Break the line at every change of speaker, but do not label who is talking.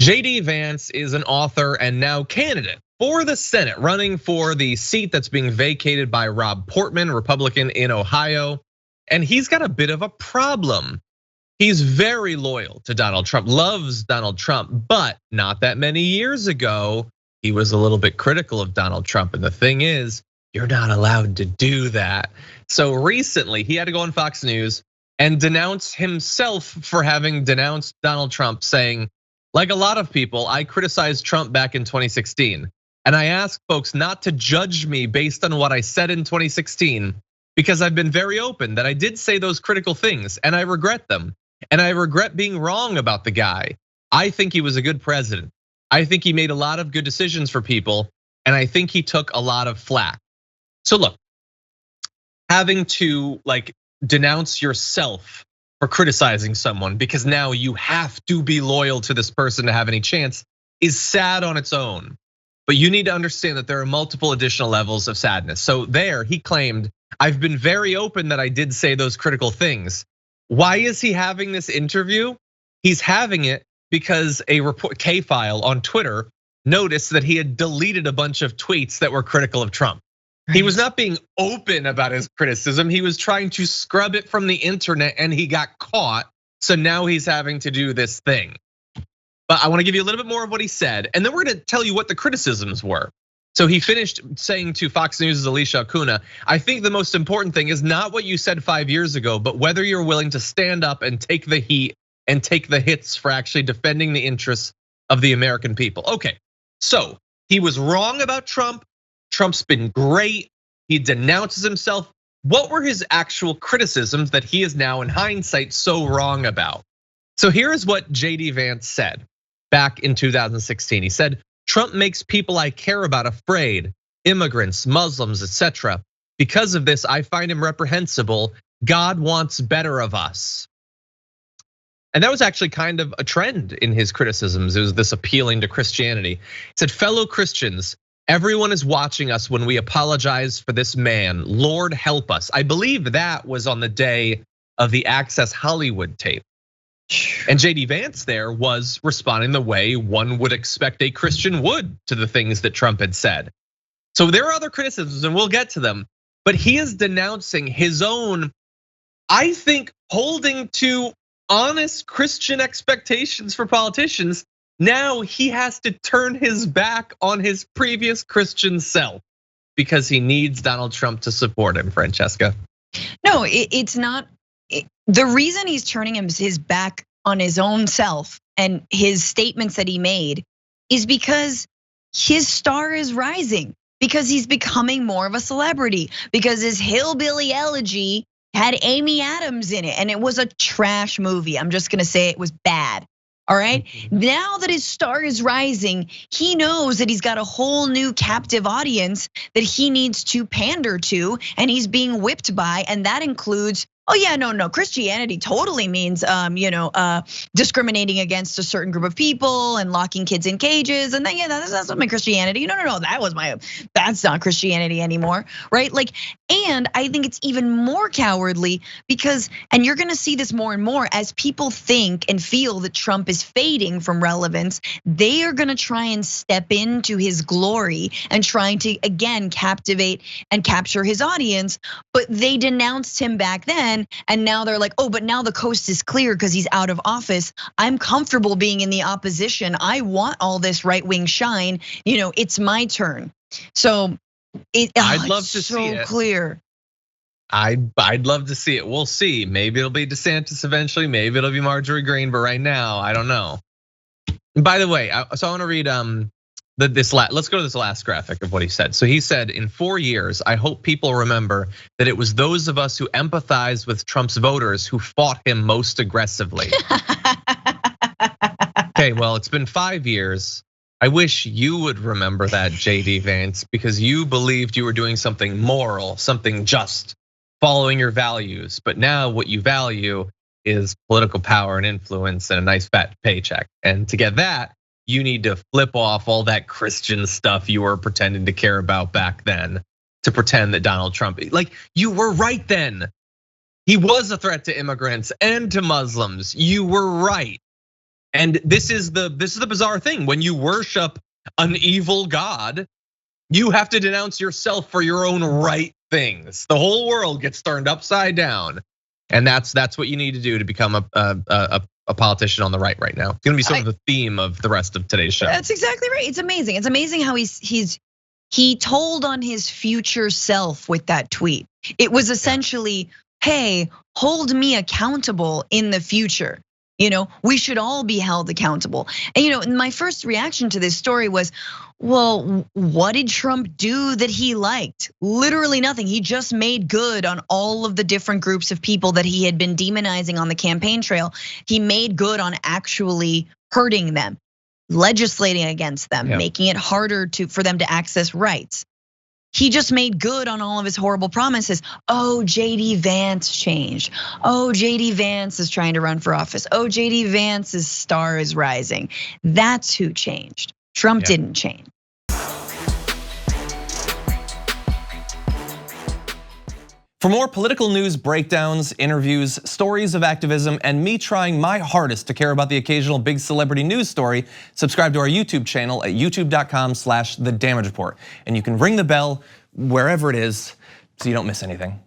JD Vance is an author and now candidate for the Senate, running for the seat that's being vacated by Rob Portman, Republican in Ohio. And he's got a bit of a problem. He's very loyal to Donald Trump, loves Donald Trump, but not that many years ago, he was a little bit critical of Donald Trump. And the thing is, you're not allowed to do that. So recently, he had to go on Fox News and denounce himself for having denounced Donald Trump, saying, like a lot of people, I criticized Trump back in 2016. And I ask folks not to judge me based on what I said in 2016, because I've been very open that I did say those critical things and I regret them. And I regret being wrong about the guy. I think he was a good president. I think he made a lot of good decisions for people. And I think he took a lot of flack. So look, having to denounce yourself for criticizing someone because now you have to be loyal to this person to have any chance is sad on its own. But you need to understand that there are multiple additional levels of sadness. So there, he claimed, I've been very open that I did say those critical things. Why is he having this interview? He's having it because a report, K-File on Twitter, noticed that he had deleted a bunch of tweets that were critical of Trump. He was not being open about his criticism. He was trying to scrub it from the internet and he got caught. So now he's having to do this thing. But I want to give you a little bit more of what he said. And then we're gonna tell you what the criticisms were. So he finished saying to Fox News' Alicia Acuna, I think the most important thing is not what you said 5 years ago, but whether you're willing to stand up and take the heat and take the hits for actually defending the interests of the American people. Okay, so he was wrong about Trump. Trump's been great. He denounces himself. What were his actual criticisms that he is now in hindsight so wrong about? So here's what JD Vance said back in 2016. He said, Trump makes people I care about afraid, immigrants, Muslims, etc. Because of this, I find him reprehensible. God wants better of us. And that was actually kind of a trend in his criticisms. It was this appealing to Christianity. He said, fellow Christians, everyone is watching us when we apologize for this man. Lord, help us. I believe that was on the day of the Access Hollywood tape. And JD Vance there was responding the way one would expect a Christian would to the things that Trump had said. So there are other criticisms and we'll get to them, but he is denouncing his own, I think, holding to honest Christian expectations for politicians. Now he has to turn his back on his previous Christian self because he needs Donald Trump to support him, Francesca.
No, it's not. The reason he's turning his back on his own self and his statements that he made is because his star is rising, because he's becoming more of a celebrity, because his Hillbilly Elegy had Amy Adams in it and it was a trash movie. I'm just gonna say it was bad. All right, now that his star is rising, he knows that he's got a whole new captive audience that he needs to pander to, and he's being whipped by, and that includes, oh yeah, no, Christianity totally means discriminating against a certain group of people and locking kids in cages, and then, yeah, that's not my Christianity. No, that's not Christianity anymore, right? And I think it's even more cowardly because, and you're gonna see this more and more as people think and feel that Trump is fading from relevance, they are gonna try and step into his glory and trying to again captivate and capture his audience. But they denounced him back then, and now they're like, oh, but now the coast is clear because he's out of office. I'm comfortable being in the opposition. I want all this right-wing shine. It's my turn. So
I'd love to see it.
Clear.
I'd love to see it. We'll see. Maybe it'll be DeSantis eventually. Maybe it'll be Marjorie Greene. But right now, I don't know. And by the way, so I want to read let's go to this last graphic of what he said. So he said, in 4 years, I hope people remember that it was those of us who empathize with Trump's voters who fought him most aggressively. Okay, well, it's been 5 years. I wish you would remember that, JD Vance, because you believed you were doing something moral, something just, following your values. But now what you value is political power and influence and a nice fat paycheck. And to get that, you need to flip off all that Christian stuff you were pretending to care about back then to pretend that Donald Trump, you were right then. He was a threat to immigrants and to Muslims. You were right. And this is the bizarre thing. When you worship an evil God, you have to denounce yourself for your own right things. The whole world gets turned upside down. And that's what you need to do to become a politician on the right now. It's gonna be sort of the theme of the rest of today's show.
That's exactly right. It's amazing. It's amazing how he told on his future self with that tweet. It was essentially, hey, hold me accountable in the future. We should all be held accountable. And my first reaction to this story was, well, what did Trump do that he liked? Literally nothing. He just made good on all of the different groups of people that he had been demonizing on the campaign trail. He made good on actually hurting them, legislating against them, making it harder for them to access rights. He just made good on all of his horrible promises. Oh, JD Vance changed. Oh, JD Vance is trying to run for office. Oh, JD Vance's star is rising. That's who changed. Trump didn't change.
For more political news breakdowns, interviews, stories of activism, and me trying my hardest to care about the occasional big celebrity news story, subscribe to our YouTube channel at youtube.com/thedamagereport. And you can ring the bell wherever it is so you don't miss anything.